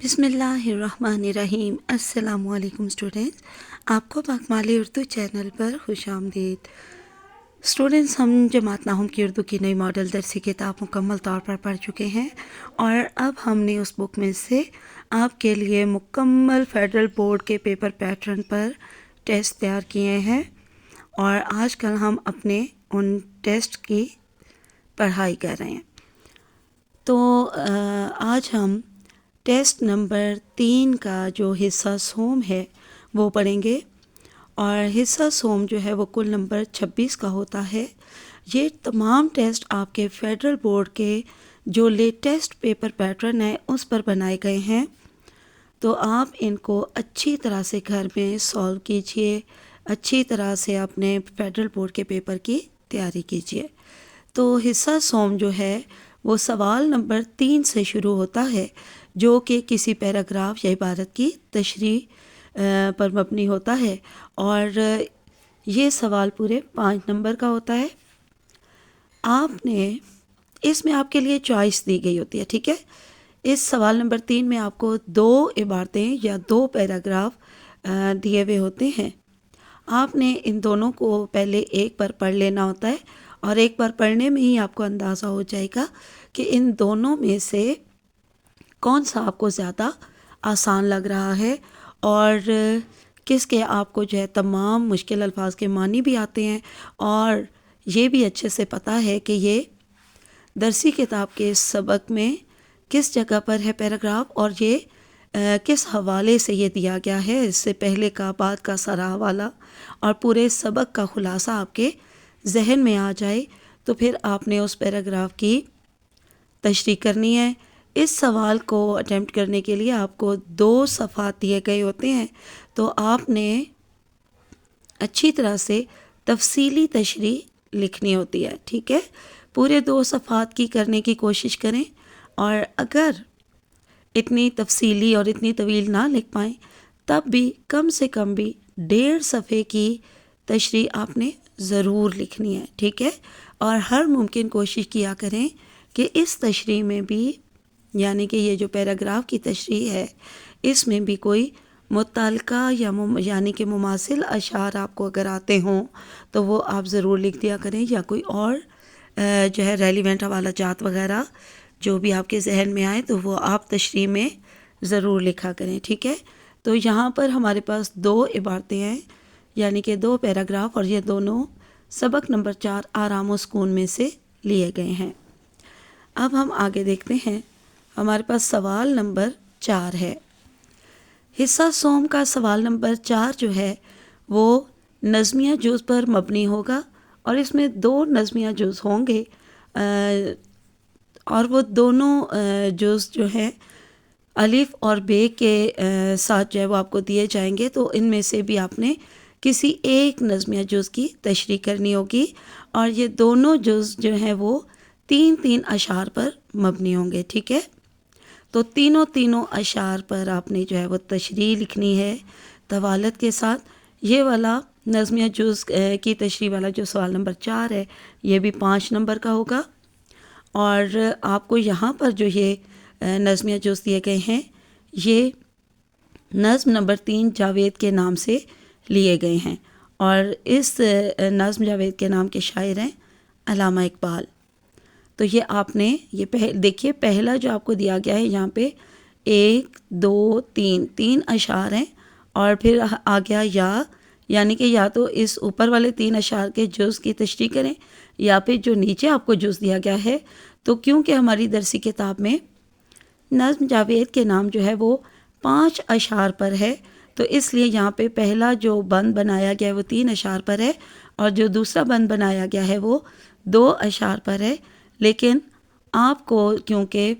بسم اللہ الرحمن الرحیم۔ السلام علیکم اسٹوڈنٹس، آپ کو مکمالی اردو چینل پر خوش آمدید۔ اسٹوڈنٹس، ہم جماعت ناہم کی اردو کی نئی ماڈل درسی کتاب مکمل طور پر پڑھ چکے ہیں، اور اب ہم نے اس بک میں سے آپ کے لیے مکمل فیڈرل بورڈ کے پیپر پیٹرن پر ٹیسٹ تیار کیے ہیں، اور آج کل ہم اپنے ان ٹیسٹ کی پڑھائی کر رہے ہیں۔ تو آج ہم ٹیسٹ نمبر 3 کا جو حصہ سوم ہے وہ پڑھیں گے، اور حصہ سوم جو ہے وہ کل نمبر 26 کا ہوتا ہے۔ یہ تمام ٹیسٹ آپ کے فیڈرل بورڈ کے جو لیٹسٹ پیپر پیٹرن ہے اس پر بنائے گئے ہیں، تو آپ ان کو اچھی طرح سے گھر میں سولو کیجئے، اچھی طرح سے اپنے فیڈرل بورڈ کے پیپر کی تیاری کیجئے۔ تو حصہ سوم جو ہے وہ سوال نمبر 3 سے شروع ہوتا ہے، جو کہ کسی پیراگراف یا عبارت کی تشریح پر مبنی ہوتا ہے، اور یہ سوال پورے 5 نمبر کا ہوتا ہے۔ آپ نے اس میں آپ کے لیے چوائس دی گئی ہوتی ہے، ٹھیک ہے۔ اس سوال نمبر 3 میں آپ کو 2 عبارتیں یا 2 پیراگراف دیے ہوئے ہوتے ہیں۔ آپ نے ان دونوں کو پہلے ایک بار پڑھ لینا ہوتا ہے، اور ایک بار پڑھنے میں ہی آپ کو اندازہ ہو جائے گا کہ ان دونوں میں سے کون سا آپ کو زیادہ آسان لگ رہا ہے، اور کس کے آپ کو جو ہے تمام مشکل الفاظ کے معنی بھی آتے ہیں، اور یہ بھی اچھے سے پتہ ہے کہ یہ درسی کتاب کے سبق میں کس جگہ پر ہے پیراگراف، اور یہ کس حوالے سے یہ دیا گیا ہے، اس سے پہلے کا بعد کا سارا حوالہ، اور پورے سبق کا خلاصہ آپ کے ذہن میں آ جائے، تو پھر آپ نے اس پیراگراف کی تشریح کرنی ہے۔ اس سوال کو اٹیمپٹ کرنے کے لیے آپ کو 2 صفحات دیے گئے ہوتے ہیں، تو آپ نے اچھی طرح سے تفصیلی تشریح لکھنی ہوتی ہے، ٹھیک ہے۔ پورے 2 صفحات کی کرنے کی کوشش کریں، اور اگر اتنی تفصیلی اور اتنی طویل نہ لکھ پائیں تب بھی کم سے کم بھی 1.5 صفحے کی تشریح آپ نے ضرور لکھنی ہے، ٹھیک ہے۔ اور ہر ممکن کوشش کیا کریں کہ اس تشریح میں بھی، یعنی کہ یہ جو پیراگراف کی تشریح ہے، اس میں بھی کوئی متعلقہ یعنی کہ مماثل اشعار آپ کو اگر آتے ہوں تو وہ آپ ضرور لکھ دیا کریں، یا کوئی اور جو ہے ریلیونٹ حوالہ جات وغیرہ جو بھی آپ کے ذہن میں آئے تو وہ آپ تشریح میں ضرور لکھا کریں، ٹھیک ہے۔ تو یہاں پر ہمارے پاس 2 عبارتیں ہیں، یعنی کہ 2 پیراگراف، اور یہ دونوں سبق نمبر 4 آرام و سکون میں سے لیے گئے ہیں۔ اب ہم آگے دیکھتے ہیں، ہمارے پاس سوال نمبر 4 ہے۔ حصہ سوم کا سوال نمبر 4 جو ہے وہ نظمیہ جز پر مبنی ہوگا، اور اس میں 2 نظمیہ جز ہوں گے، اور وہ دونوں جز جو ہیں الف اور بے کے ساتھ جو ہے وہ آپ کو دیے جائیں گے، تو ان میں سے بھی آپ نے کسی ایک نظمیہ جز کی تشریح کرنی ہوگی، اور یہ دونوں جز جو ہیں وہ 3 اشعار پر مبنی ہوں گے، ٹھیک ہے۔ تو تینوں اشعار پر آپ نے جو ہے وہ تشریح لکھنی ہے طوالت کے ساتھ۔ یہ والا نظمیہ جز کی تشریح والا جو سوال نمبر 4 ہے یہ بھی 5 نمبر کا ہوگا، اور آپ کو یہاں پر جو یہ نظمیہ جز دیے گئے ہیں یہ نظم نمبر 3 جاوید کے نام سے لیے گئے ہیں، اور اس نظم جاوید کے نام کے شاعر ہیں علامہ اقبال۔ تو یہ آپ نے دیکھیے پہلا جو آپ کو دیا گیا ہے یہاں پہ 1 2 3 اشعار ہیں، اور پھر آ گیا یعنی کہ یا تو اس اوپر والے 3 اشعار کے جز کی تشریح کریں، یا پھر جو نیچے آپ کو جز دیا گیا ہے، تو کیونکہ ہماری درسی کتاب میں نظم جاوید کے نام جو ہے وہ 5 اشعار پر ہے، تو اس لیے یہاں پہ پہلا جو بند بنایا گیا ہے وہ 3 اشعار پر ہے، اور جو دوسرا بند بنایا گیا ہے وہ 2 اشعار پر ہے۔ لیکن آپ کو کیونکہ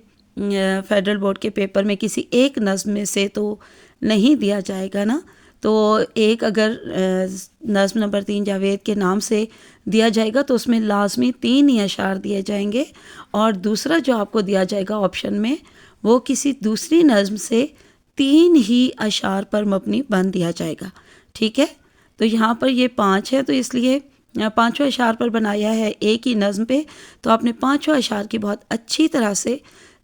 فیڈرل بورڈ کے پیپر میں کسی ایک نظم میں سے تو نہیں دیا جائے گا نا، تو ایک اگر نظم نمبر 3 جاوید کے نام سے دیا جائے گا تو اس میں لازمی 3 ہی اشعار دیے جائیں گے، اور دوسرا جو آپ کو دیا جائے گا آپشن میں وہ کسی دوسری نظم سے 3 ہی اشعار پر مبنی بند دیا جائے گا، ٹھیک ہے۔ تو یہاں پر یہ 5 ہے، تو اس لیے 5 اشعار پر بنایا ہے ایک ہی نظم پہ، تو آپ نے 5 اشعار کی بہت اچھی طرح سے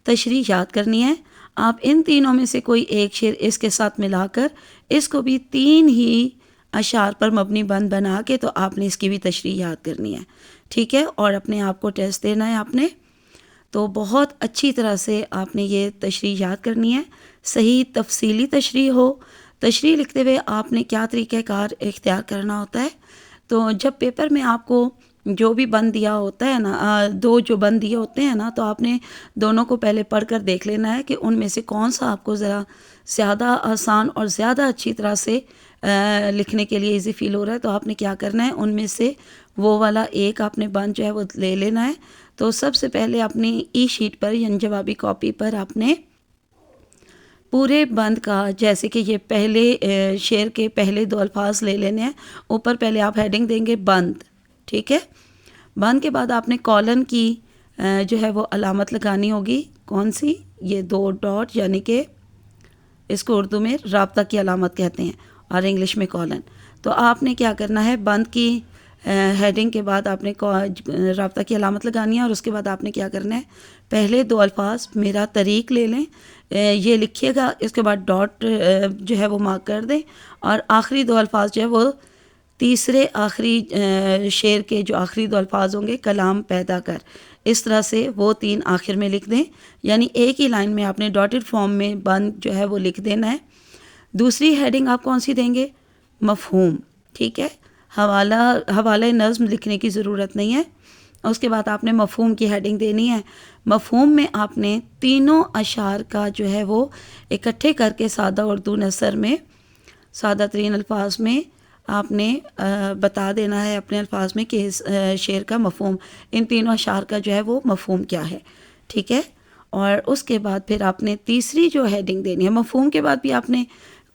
تشریح یاد کرنی ہے۔ آپ ان تینوں میں سے کوئی ایک شعر اس کے ساتھ ملا کر اس کو بھی 3 ہی اشعار پر مبنی بند بنا کے تو آپ نے اس کی بھی تشریح یاد کرنی ہے، ٹھیک ہے، اور اپنے آپ کو ٹیسٹ دینا ہے آپ نے. تو بہت اچھی طرح سے آپ نے یہ تشریح یاد کرنی ہے، صحیح تفصیلی تشریح ہو. تشریح لکھتے ہوئے آپ نے کیا طریقہ کار اختیار کرنا ہوتا ہے. تو جب پیپر میں آپ کو جو بھی بند دیا ہوتا ہے نا، 2 جو بند دیے ہوتے ہیں نا، تو آپ نے دونوں کو پہلے پڑھ کر دیکھ لینا ہے کہ ان میں سے کون سا آپ کو ذرا زیادہ آسان اور زیادہ اچھی طرح سے لکھنے کے لیے ایزی فیل ہو رہا ہے. تو آپ نے کیا کرنا ہے، ان میں سے وہ والا ایک آپ نے بند جو ہے وہ لے لینا ہے. تو سب سے پہلے اپنی ای شیٹ پر یعنی جوابی کاپی پر آپ نے پورے بند کا، جیسے کہ یہ پہلے شعر کے پہلے 2 الفاظ لے لینے ہیں. اوپر پہلے آپ ہیڈنگ دیں گے بند، ٹھیک ہے. بند کے بعد آپ نے کالن کی جو ہے وہ علامت لگانی ہوگی. کون سی؟ یہ 2 ڈاٹ، یعنی کہ اس کو اردو میں رابطہ کی علامت کہتے ہیں اور انگلش میں کالن. تو آپ نے کیا کرنا ہے، بند کی ہیڈنگ کے بعد آپ نے رابطہ کی علامت لگانی ہے، اور اس کے بعد آپ نے کیا کرنا ہے، پہلے 2 الفاظ میرا طریق لے لیں، یہ لکھیے گا، اس کے بعد ڈاٹ جو ہے وہ مارک کر دیں، اور آخری 2 الفاظ جو ہے وہ تیسرے آخری شعر کے جو آخری 2 الفاظ ہوں گے، کلام پیدا کر، اس طرح سے وہ 3 آخر میں لکھ دیں. یعنی ایک ہی لائن میں آپ نے ڈاٹڈ فارم میں بند جو ہے وہ لکھ دینا ہے. دوسری ہیڈنگ آپ کون سی دیں گے؟ مفہوم، ٹھیک ہے. حوالہ نظم لکھنے کی ضرورت نہیں ہے. اس کے بعد آپ نے مفہوم کی ہیڈنگ دینی ہے. مفہوم میں آپ نے تینوں اشعار کا جو ہے وہ اکٹھے کر کے سادہ اردو نثر میں سادہ ترین الفاظ میں آپ نے بتا دینا ہے اپنے الفاظ میں کہ اس شعر کا مفہوم، ان تینوں اشعار کا جو ہے وہ مفہوم کیا ہے، ٹھیک ہے. اور اس کے بعد پھر آپ نے تیسری جو ہیڈنگ دینی ہے، مفہوم کے بعد بھی آپ نے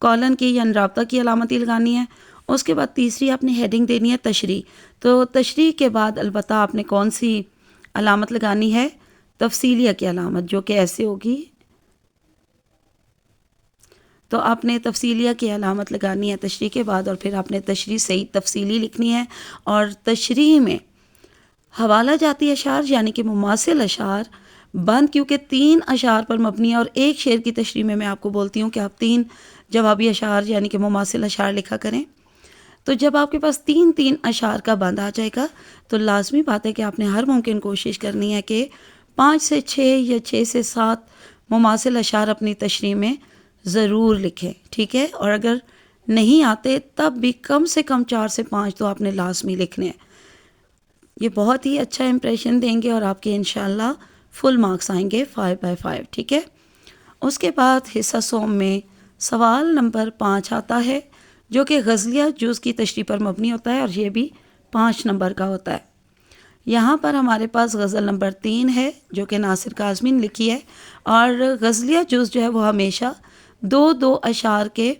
کالن کی یعنی رابطہ کی علامتی لگانی ہے. اس کے بعد تیسری آپ نے ہیڈنگ دینی ہے تشریح. تو تشریح کے بعد البتہ آپ نے کون سی علامت لگانی ہے؟ تفصیلیہ کی علامت، جو کہ ایسے ہوگی. تو آپ نے تفصیلیہ کی علامت لگانی ہے تشریح کے بعد، اور پھر آپ نے تشریح صحیح تفصیلی لکھنی ہے. اور تشریح میں حوالہ جاتی اشعار یعنی کہ مماثل اشعار بند، کیونکہ 3 اشعار پر مبنی ہے، اور ایک شعر کی تشریح میں آپ کو بولتی ہوں کہ آپ 3 جوابی اشعار یعنی کہ مماثل اشعار لکھا کریں. تو جب آپ کے پاس 3 اشعار کا بند آ جائے گا تو لازمی بات ہے کہ آپ نے ہر ممکن کوشش کرنی ہے کہ 5 سے 6 یا 6 سے 7 مماثل اشعار اپنی تشریح میں ضرور لکھیں، ٹھیک ہے. اور اگر نہیں آتے تب بھی کم سے کم 4 سے 5 تو آپ نے لازمی لکھنے ہیں. یہ بہت ہی اچھا امپریشن دیں گے اور آپ کے انشاءاللہ فل مارکس آئیں گے 5/5، ٹھیک ہے. اس کے بعد حصہ سوم میں سوال نمبر 5 آتا ہے، جو کہ غزلیہ جز کی تشریح پر مبنی ہوتا ہے، اور یہ بھی 5 نمبر کا ہوتا ہے. یہاں پر ہمارے پاس غزل نمبر 3 ہے جو کہ ناصر کاظمی نے لکھی ہے، اور غزلیہ جز جو ہے وہ ہمیشہ 2 اشعار کے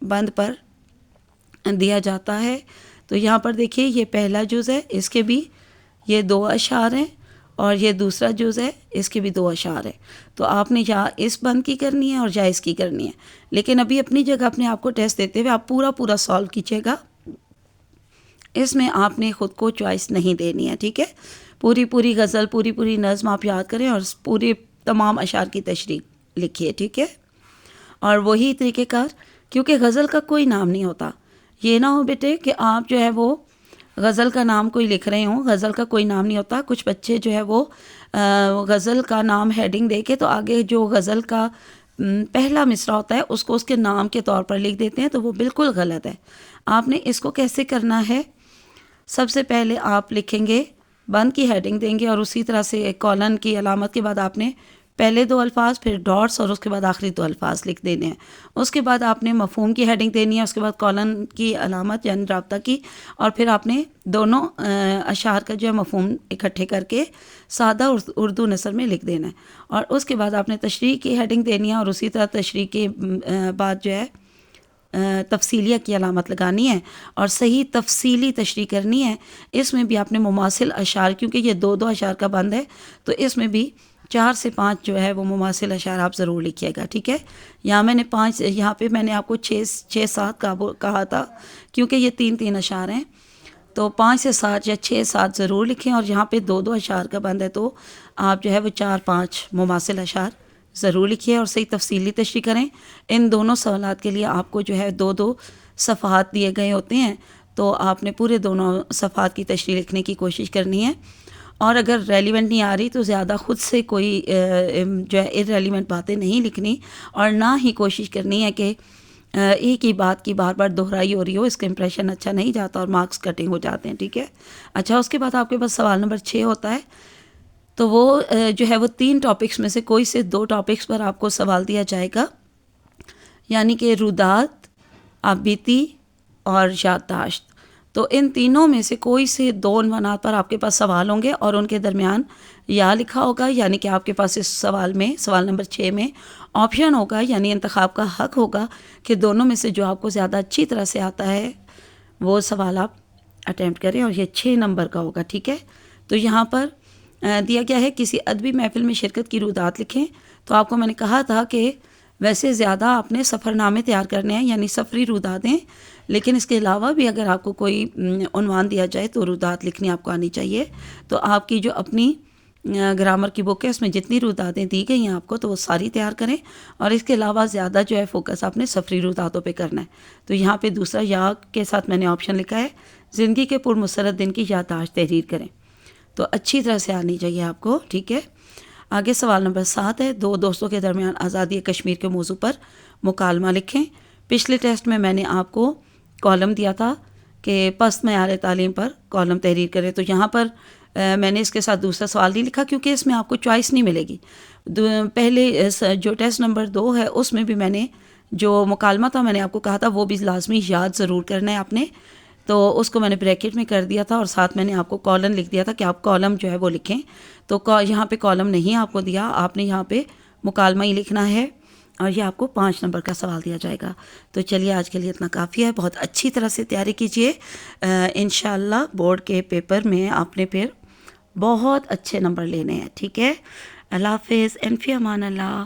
بند پر دیا جاتا ہے. تو یہاں پر دیکھیے یہ پہلا جز ہے، اس کے بھی یہ 2 اشعار ہیں، اور یہ دوسرا جز ہے، اس کے بھی 2 اشعار ہیں. تو آپ نے یا اس بند کی کرنی ہے اور یا اس کی کرنی ہے. لیکن ابھی اپنی جگہ اپنے آپ کو ٹیسٹ دیتے ہوئے آپ پورا سالو کیجیے گا. اس میں آپ نے خود کو چوائس نہیں دینی ہے، ٹھیک ہے. پوری غزل، پوری نظم آپ یاد کریں اور پورے تمام اشعار کی تشریح لکھیے، ٹھیک ہے. اور وہی طریقہ کار، کیونکہ غزل کا کوئی نام نہیں ہوتا. یہ نہ ہو بیٹے کہ آپ جو ہے وہ غزل کا نام کوئی لکھ رہے ہوں، غزل کا کوئی نام نہیں ہوتا. کچھ بچے جو ہے وہ غزل کا نام ہیڈنگ دے کے تو آگے جو غزل کا پہلا مصرع ہوتا ہے اس کو اس کے نام کے طور پر لکھ دیتے ہیں، تو وہ بالکل غلط ہے. آپ نے اس کو کیسے کرنا ہے؟ سب سے پہلے آپ لکھیں گے، بند کی ہیڈنگ دیں گے، اور اسی طرح سے کالن کی علامت کے بعد آپ نے پہلے 2 الفاظ، پھر ڈاٹس، اور اس کے بعد آخری 2 الفاظ لکھ دینے ہیں. اس کے بعد آپ نے مفہوم کی ہیڈنگ دینی ہے، اس کے بعد کالن کی علامت یعنی رابطہ کی، اور پھر آپ نے دونوں اشعار کا جو ہے مفہوم اکٹھے کر کے سادہ اردو نثر میں لکھ دینا ہے. اور اس کے بعد آپ نے تشریح کی ہیڈنگ دینی ہے، اور اسی طرح تشریح کے بعد جو ہے تفصیلیہ کی علامت لگانی ہے اور صحیح تفصیلی تشریح کرنی ہے. اس میں بھی آپ نے مماثل اشعار، کیونکہ یہ 2 اشعار کا بند ہے، تو اس میں بھی 4 سے 5 جو ہے وہ مماثل اشعار آپ ضرور لکھیے گا، ٹھیک ہے. یہاں پہ میں نے آپ کو 6-7 کہا تھا، کیونکہ یہ 3 اشعار ہیں، تو 5 سے 7 یا 6-7 ضرور لکھیں. اور یہاں پہ 2 اشعار کا بند ہے، تو آپ جو ہے وہ 4-5 مماثل اشعار ضرور لکھیے اور صحیح تفصیلی تشریح کریں. ان دونوں سوالات کے لیے آپ کو جو ہے 2 صفحات دیے گئے ہوتے ہیں، تو آپ نے پورے دونوں صفحات کی تشریح لکھنے کی کوشش کرنی ہے. اور اگر ریلیونٹ نہیں آ رہی تو زیادہ خود سے کوئی جو ہے ارریلیونٹ باتیں نہیں لکھنی، اور نہ ہی کوشش کرنی ہے کہ ایک ہی بات کی بار بار دہرائی ہو رہی ہو، اس کا امپریشن اچھا نہیں جاتا اور مارکس کٹنگ ہو جاتے ہیں. ٹھیک ہے. اچھا، اس کے بعد آپ کے پاس سوال نمبر 6 ہوتا ہے. تو وہ جو ہے وہ 3 ٹاپکس میں سے کوئی سے 2 ٹاپکس پر آپ کو سوال دیا جائے گا، یعنی کہ رودات، آبیتی اور یادداشت. تو ان تینوں میں سے کوئی سے 2 عنوانات پر آپ کے پاس سوال ہوں گے اور ان کے درمیان یا لکھا ہوگا، یعنی کہ آپ کے پاس اس سوال میں، سوال نمبر 6 میں آپشن ہوگا، یعنی انتخاب کا حق ہوگا کہ دونوں میں سے جو آپ کو زیادہ اچھی طرح سے آتا ہے وہ سوال آپ اٹیمپٹ کریں، اور یہ 6 نمبر کا ہوگا. ٹھیک ہے. تو یہاں پر دیا گیا ہے کسی ادبی محفل میں شرکت کی رودات لکھیں. تو آپ کو میں نے کہا تھا کہ ویسے زیادہ آپ نے سفر نامے تیار کرنے ہیں، یعنی سفری روداتیں، لیکن اس کے علاوہ بھی اگر آپ کو کوئی عنوان دیا جائے تو رودات لکھنی آپ کو آنی چاہیے. تو آپ کی جو اپنی گرامر کی بک ہے اس میں جتنی روداتیں دی گئی ہیں آپ کو تو وہ ساری تیار کریں، اور اس کے علاوہ زیادہ جو ہے فوکس آپ نے سفری روداتوں پہ کرنا ہے. تو یہاں پہ دوسرا یا کے ساتھ میں نے آپشن لکھا ہے، زندگی کے پرمسرت دن کی یادداشت تحریر کریں. تو اچھی طرح سے آنی چاہیے آپ کو. ٹھیک ہے. آگے سوال نمبر 7 ہے، 2 دوستوں کے درمیان آزادی کشمیر کے موضوع پر مکالمہ لکھیں. پچھلے ٹیسٹ میں میں نے آپ کو کالم دیا تھا کہ پست معیار تعلیم پر کالم تحریر کریں. تو یہاں پر میں نے اس کے ساتھ دوسرا سوال نہیں لکھا کیونکہ اس میں آپ کو چوائس نہیں ملے گی. پہلے جو ٹیسٹ نمبر 2 ہے اس میں بھی میں نے جو مکالمہ تھا میں نے آپ کو کہا تھا وہ بھی لازمی یاد ضرور کرنا ہے آپ نے. تو اس کو میں نے بریکٹ میں کر دیا تھا اور ساتھ میں نے آپ کو کالم لکھ دیا تھا کہ آپ کالم جو ہے وہ لکھیں. تو یہاں پہ کالم نہیں آپ کو دیا، آپ نے یہاں پہ مکالمہ ہی لکھنا ہے، اور یہ آپ کو 5 نمبر کا سوال دیا جائے گا. تو چلیے آج کے لیے اتنا کافی ہے. بہت اچھی طرح سے تیاری کیجیے. انشاءاللہ بورڈ کے پیپر میں آپ نے پھر بہت اچھے نمبر لینے ہیں. ٹھیک ہے. اللہ حافظ. ان فی امان اللہ.